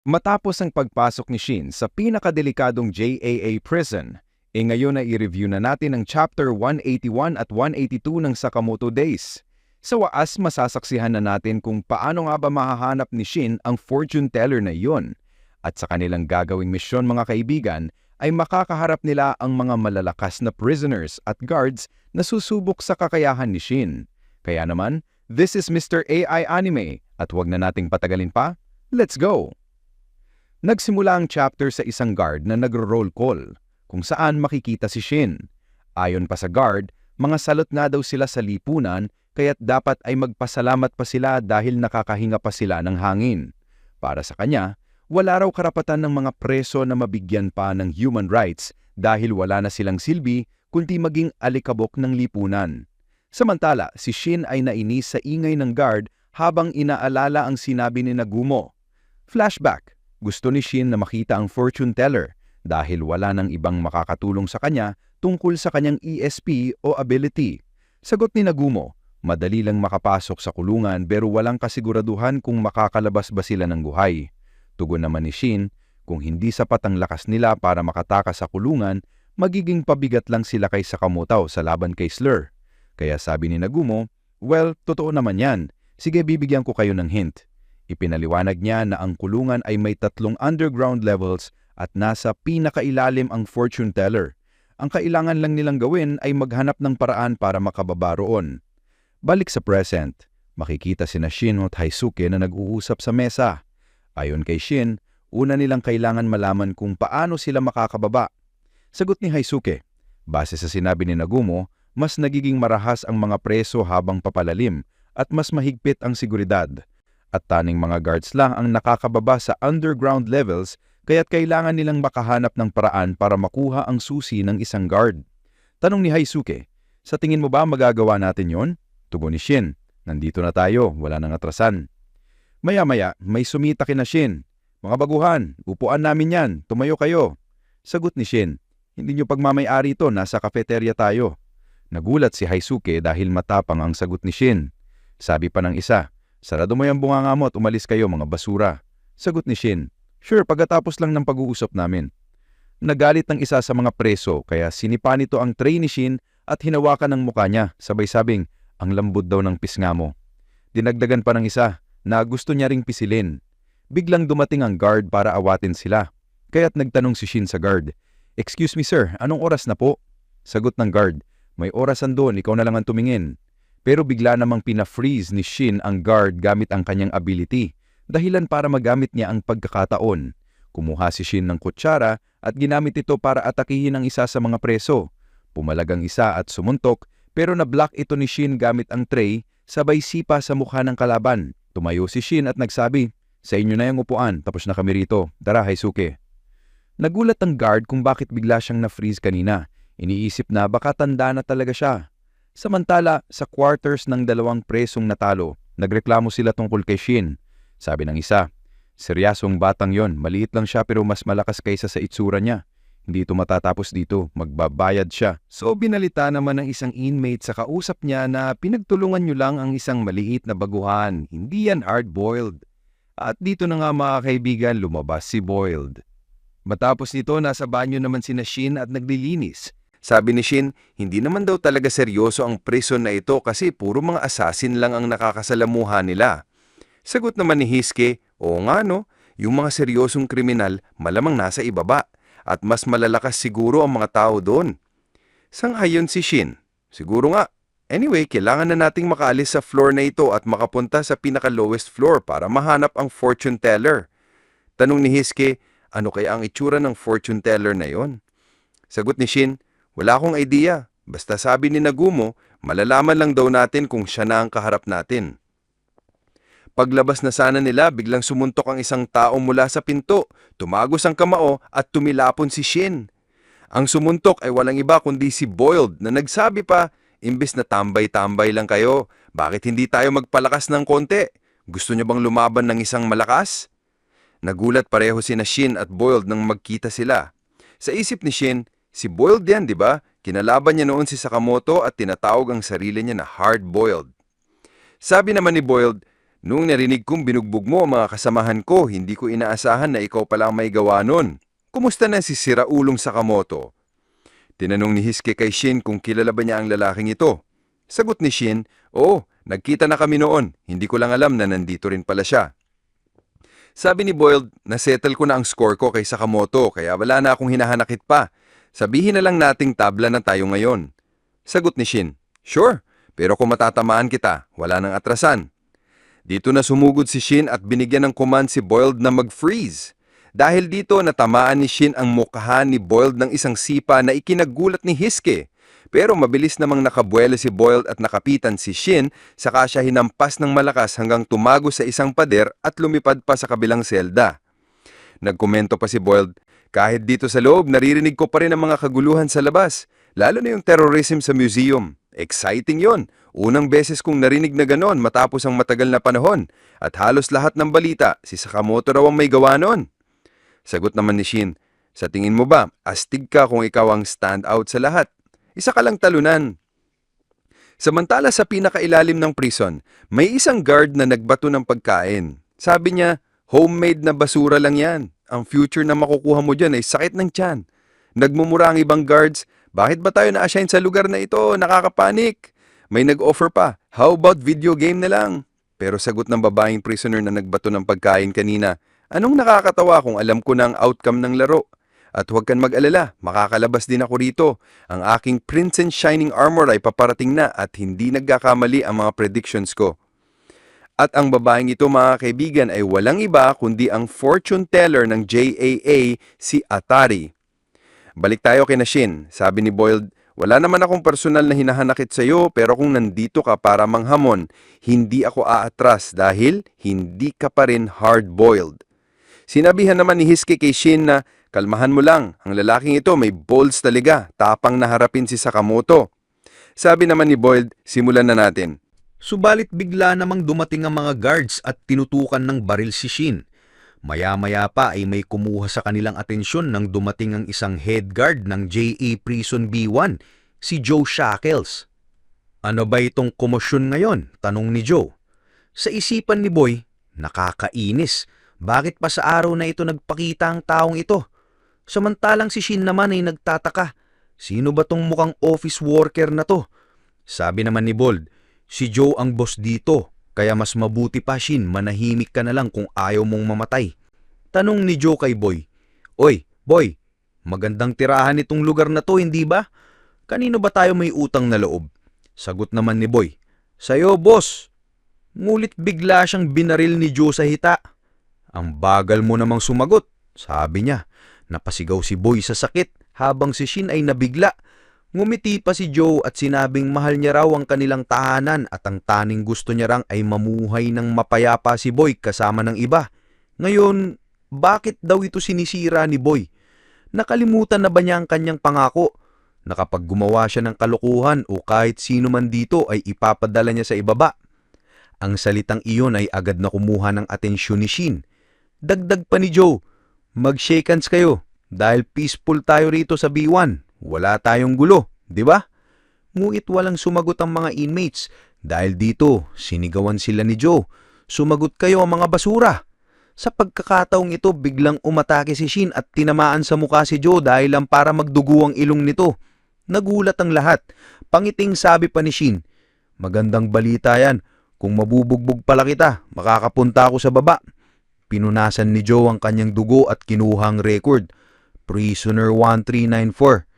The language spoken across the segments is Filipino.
Matapos ang pagpasok ni Shin sa pinakadelikadong JAA prison, ngayon na i-review na natin ang Chapter 181 at 182 ng Sakamoto Days. Sa waas, masasaksihan na natin kung paano nga ba mahahanap ni Shin ang fortune teller na iyon. At sa kanilang gagawing misyon mga kaibigan, ay makakaharap nila ang mga malalakas na prisoners at guards na susubok sa kakayahan ni Shin. Kaya naman, this is Mr. AI Anime at huwag na nating patagalin pa, let's go! Nagsimula ang chapter sa isang guard na nagro-roll call, kung saan makikita si Shin. Ayon pa sa guard, mga salot nga daw sila sa lipunan, kaya't dapat ay magpasalamat pa sila dahil nakakahinga pa sila ng hangin. Para sa kanya, wala raw karapatan ng mga preso na mabigyan pa ng human rights dahil wala na silang silbi kundi maging alikabok ng lipunan. Samantala, si Shin ay nainis sa ingay ng guard habang inaalala ang sinabi ni Nagumo. Flashback. Gusto ni Shin na makita ang fortune teller dahil wala nang ibang makakatulong sa kanya tungkol sa kanyang ESP o ability. Sagot ni Nagumo, madali lang makapasok sa kulungan pero walang kasiguraduhan kung makakalabas ba sila ng buhay. Tugon naman ni Shin, kung hindi sapat ang lakas nila para makatakas sa kulungan, magiging pabigat lang sila kay Sakamoto sa laban kay Slur. Kaya sabi ni Nagumo, well, totoo naman yan. Sige, bibigyan ko kayo ng hint. Ipinaliwanag niya na ang kulungan ay may 3 underground levels at nasa pinakailalim ang fortune teller. Ang kailangan lang nilang gawin ay maghanap ng paraan para makababa roon. Balik sa present, makikita sina Shin at Haisuke na nag-uusap sa mesa. Ayon kay Shin, una nilang kailangan malaman kung paano sila makakababa. Sagot ni Haisuke, base sa sinabi ni Nagumo, mas nagiging marahas ang mga preso habang papalalim at mas mahigpit ang seguridad. At taning mga guards lang ang nakakababa sa underground levels kaya't kailangan nilang makahanap ng paraan para makuha ang susi ng isang guard. Tanong ni Haisuke, sa tingin mo ba magagawa natin yon? Tugon ni Shin, nandito na tayo, wala nang atrasan. Maya-maya, may sumita kina Shin. Mga baguhan, upuan namin yan, tumayo kayo. Sagot ni Shin, hindi nyo pagmamay-ari ito, nasa kafeterya tayo. Nagulat si Haisuke dahil matapang ang sagot ni Shin. Sabi pa ng isa, sarado mo yung bunganga mo at umalis kayo mga basura. Sagot ni Shin, sure, pagkatapos lang ng pag-uusap namin. Nagalit ng isa sa mga preso kaya sinipa nito ang tray ni Shin at hinawakan ng mukha niya, sabay sabing, ang lambot daw ng pisnga mo. Dinagdagan pa ng isa na gusto niya ring pisilin. Biglang dumating ang guard para awatin sila. Kaya't nagtanong si Shin sa guard, excuse me sir, anong oras na po? Sagot ng guard, may orasan doon, ikaw na lang ang tumingin. Pero bigla namang pina-freeze ni Shin ang guard gamit ang kanyang ability, dahilan para magamit niya ang pagkakataon. Kumuha si Shin ng kutsara at ginamit ito para atakihin ang isa sa mga preso. Pumalag ang isa at sumuntok, pero na-block ito ni Shin gamit ang tray, sabay sipa sa mukha ng kalaban. Tumayo si Shin at nagsabi, sa inyo na yung upuan, tapos na kami rito. Tara, Haisuke. Nagulat ang guard kung bakit bigla siyang na-freeze kanina. Iniisip na baka tanda na talaga siya. Samantala, sa quarters ng 2 presong natalo, nagreklamo sila tungkol kay Shin. Sabi ng isa, seryasong batang yon, maliit lang siya pero mas malakas kaysa sa itsura niya. Hindi ito matatapos dito, magbabayad siya. So binalita naman ng isang inmate sa kausap niya na pinagtulungan niyo lang ang isang maliit na baguhan, hindi yan hard-boiled. At dito na nga mga kaibigan, lumabas si Boiled. Matapos nito, nasa banyo naman sina Shin at naglilinis. Sabi ni Shin, hindi naman daw talaga seryoso ang prison na ito kasi puro mga assassin lang ang nakakasalamuha nila. Sagot naman ni Hisuke, oo nga no, yung mga seryosong kriminal malamang nasa ibaba at mas malalakas siguro ang mga tao doon. Sang-ayon si Shin, siguro nga. Anyway, kailangan na nating makaalis sa floor na ito at makapunta sa pinaka-lowest floor para mahanap ang fortune teller. Tanong ni Hisuke, ano kaya ang itsura ng fortune teller na yon? Sagot ni Shin, wala akong idea. Basta sabi ni Nagumo, malalaman lang daw natin kung siya na ang kaharap natin. Paglabas na sana nila, biglang sumuntok ang isang tao mula sa pinto, tumagos ang kamao at tumilapon si Shin. Ang sumuntok ay walang iba kundi si Boiled na nagsabi pa, imbes na tambay-tambay lang kayo, bakit hindi tayo magpalakas ng konti? Gusto niyo bang lumaban ng isang malakas? Nagulat pareho sina Shin at Boiled nang magkita sila. Sa isip ni Shin, si Boiled yan, di ba? Kinalaban niya noon si Sakamoto at tinatawag ang sarili niya na hard-boiled. Sabi naman ni Boiled, Noong narinig kong binugbog mo ang mga kasamahan ko, hindi ko inaasahan na ikaw pala ang may gawa nun. Kumusta na si Siraulong Sakamoto? Tinanong ni Hiske kay Shin kung kilala ba niya ang lalaking ito. Sagot ni Shin, oo, nagkita na kami noon. Hindi ko lang alam na nandito rin pala siya. Sabi ni Boyle, nasettle ko na ang score ko kay Sakamoto kaya wala na akong hinahanakit pa. Sabihin na lang nating tabla na tayo ngayon. Sagot ni Shin, sure, pero kung matatamaan kita, wala nang atrasan. Dito na sumugod si Shin at binigyan ng command si Boyle na mag-freeze. Dahil dito natamaan ni Shin ang mukha ni Boyle ng isang sipa na ikinagulat ni Hiske. Pero mabilis namang nakabuelo si Boyle at nakapitan si Shin saka siya hinampas ng malakas hanggang tumago sa isang pader at lumipad pa sa kabilang selda. Nagkomento pa si Boyle, kahit dito sa loob naririnig ko pa rin ang mga kaguluhan sa labas, lalo na yung terrorism sa museum. Exciting yon. Unang beses kong narinig na ganon matapos ang matagal na panahon at halos lahat ng balita si Sakamoto raw ang may gawa nun. Sagot naman ni Shin, sa tingin mo ba, astig ka kung ikaw ang stand out sa lahat? Isa ka lang talunan. Samantala sa pinakailalim ng prison, may isang guard na nagbato ng pagkain. Sabi niya, homemade na basura lang yan. Ang future na makukuha mo dyan ay sakit ng tiyan. Nagmumura ang ibang guards, bakit ba tayo na-assign sa lugar na ito? Nakakapanik. May nag-offer pa, how about video game na lang? Pero sagot ng babaeng prisoner na nagbato ng pagkain kanina, anong nakakatawa kung alam ko na ang outcome ng laro? At huwag kang mag-alala, makakalabas din ako rito. Ang aking Prince and Shining Armor ay paparating na at hindi nagkakamali ang mga predictions ko. At ang babaeng ito mga kaibigan ay walang iba kundi ang fortune teller ng JAA, si Atari. Balik tayo kay Shin. Sabi ni Boyle, wala naman akong personal na hinahanakit sa iyo pero kung nandito ka para manghamon, hindi ako aatras dahil hindi ka pa rin hard-boiled. Sinabihan naman ni Hiske kay Shin na, kalmahan mo lang, ang lalaking ito may balls talaga, tapang na harapin si Sakamoto. Sabi naman ni Boyle, simulan na natin. Subalit bigla namang dumating ang mga guards at tinutukan ng baril si Shin. Maya-maya pa ay may kumuha sa kanilang atensyon nang dumating ang isang head guard ng JA Prison B1, si Joe Shackles. Ano ba itong komosyon ngayon? Tanong ni Joe. Sa isipan ni Boy, nakakainis. Bakit pa sa araw na ito nagpakita ang taong ito? Samantalang si Shin naman ay nagtataka. Sino ba tong mukhang office worker na to? Sabi naman ni Bold, si Joe ang boss dito. Kaya mas mabuti pa Shin, manahimik ka na lang kung ayaw mong mamatay. Tanong ni Joe kay Boy, oy, Boy, magandang tirahan itong lugar na to, hindi ba? Kanino ba tayo may utang na loob? Sagot naman ni Boy, sayo boss. Ngulit bigla siyang binaril ni Joe sa hita. Ang bagal mo namang sumagot, sabi niya. Napasigaw si Boy sa sakit habang si Shin ay nabigla. Ngumiti pa si Joe at sinabing mahal niya raw ang kanilang tahanan at ang taning gusto niya rang ay mamuhay ng mapayapa si Boy kasama ng iba. Ngayon, bakit daw ito sinisira ni Boy? Nakalimutan na ba niya ang kanyang pangako? Na kapag gumawa siya ng kalokohan o kahit sino man dito ay ipapadala niya sa ibaba. Ang salitang iyon ay agad na kumuha ng atensyon ni Shin. Dagdag pa ni Joe, mag-shake hands kayo dahil peaceful tayo rito sa B1. Wala tayong gulo, di ba? Ngunit walang sumagot ang mga inmates dahil dito sinigawan sila ni Joe. Sumagot kayo ang mga basura. Sa pagkakataong ito biglang umatake si Shin at tinamaan sa mukha si Joe dahil lang para magdugo ang ilong nito. Nagulat ang lahat. Pangiting sabi pa ni Shin, magandang balita yan. Kung mabubugbog pala kita, makakapunta ako sa baba. Pinunasan ni Joe ang kanyang dugo at kinuhang record. Prisoner 1394.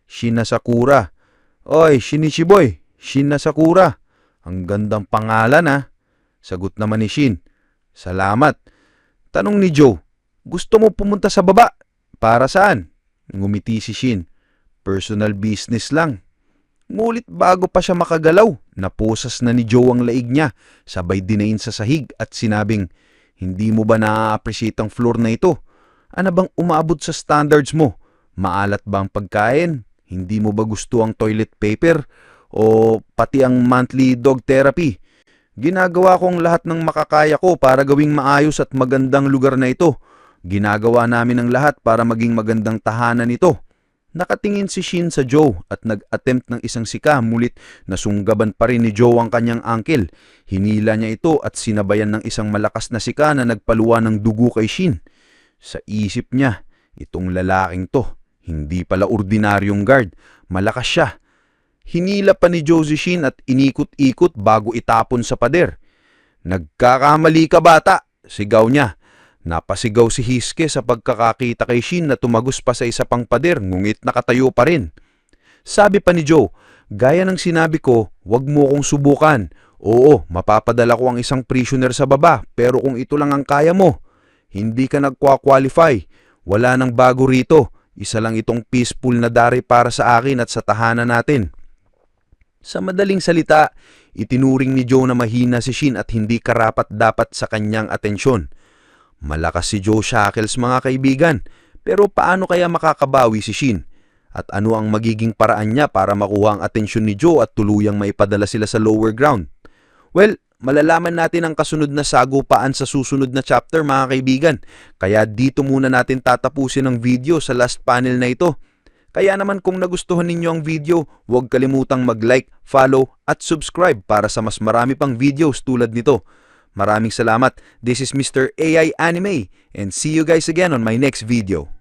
Shin Sakura. Oy, Shinichiboy, Shin Sakura. Ang gandang pangalan ha. Sagot naman ni Shin. Salamat. Tanong ni Joe, gusto mo pumunta sa baba? Para saan? Ngumiti si Shin. Personal business lang. Ngulit bago pa siya makagalaw, napusas na ni Joe ang laig niya, sabay dinain sa sahig at sinabing, hindi mo ba na-appreciate ang floor na ito? Ano bang umaabot sa standards mo? Maalat ba ang pagkain? Hindi mo ba gusto ang toilet paper? O pati ang monthly dog therapy? Ginagawa ko ang lahat ng makakaya ko para gawing maayos at magandang lugar na ito. Ginagawa namin ang lahat para maging magandang tahanan ito. Nakatingin si Shin sa Joe at nag-attempt ng isang sika, mulit nasunggaban pa rin ni Joe ang kanyang ankle. Hinila niya ito at sinabayan ng isang malakas na sika na nagpaluwa ng dugo kay Shin. Sa isip niya, itong lalaking to, hindi pala ordinaryong guard, malakas siya. Hinila pa ni Joe si Shin at inikot-ikot bago itapon sa pader. "Nagkakamali ka bata!" sigaw niya. Napasigaw si Hiske sa pagkakakita kay Shin na tumagos pa sa isa pang pader, ngungit nakatayo pa rin. Sabi pa ni Joe, "Gaya ng sinabi ko, wag mo kong subukan. Oo, mapapadala ko ang isang prisoner sa baba, pero kung ito lang ang kaya mo, hindi ka nagkwa-qualify. Wala nang bago rito. Isa lang itong peaceful na dari para sa akin at sa tahanan natin." Sa madaling salita, itinuring ni Joe na mahina si Shin at hindi karapat-dapat sa kanyang atensyon. Malakas si Joe Shackles mga kaibigan, pero paano kaya makakabawi si Shin? At ano ang magiging paraan niya para makuha ang atensyon ni Joe at tuluyang maipadala sila sa lower ground? Well, malalaman natin ang kasunod na sagupaan sa susunod na chapter mga kaibigan, kaya dito muna natin tatapusin ang video sa last panel na ito. Kaya naman kung nagustuhan ninyo ang video, huwag kalimutang mag-like, follow at subscribe para sa mas marami pang videos tulad nito. Maraming salamat. This is Mr. AI Anime and see you guys again on my next video.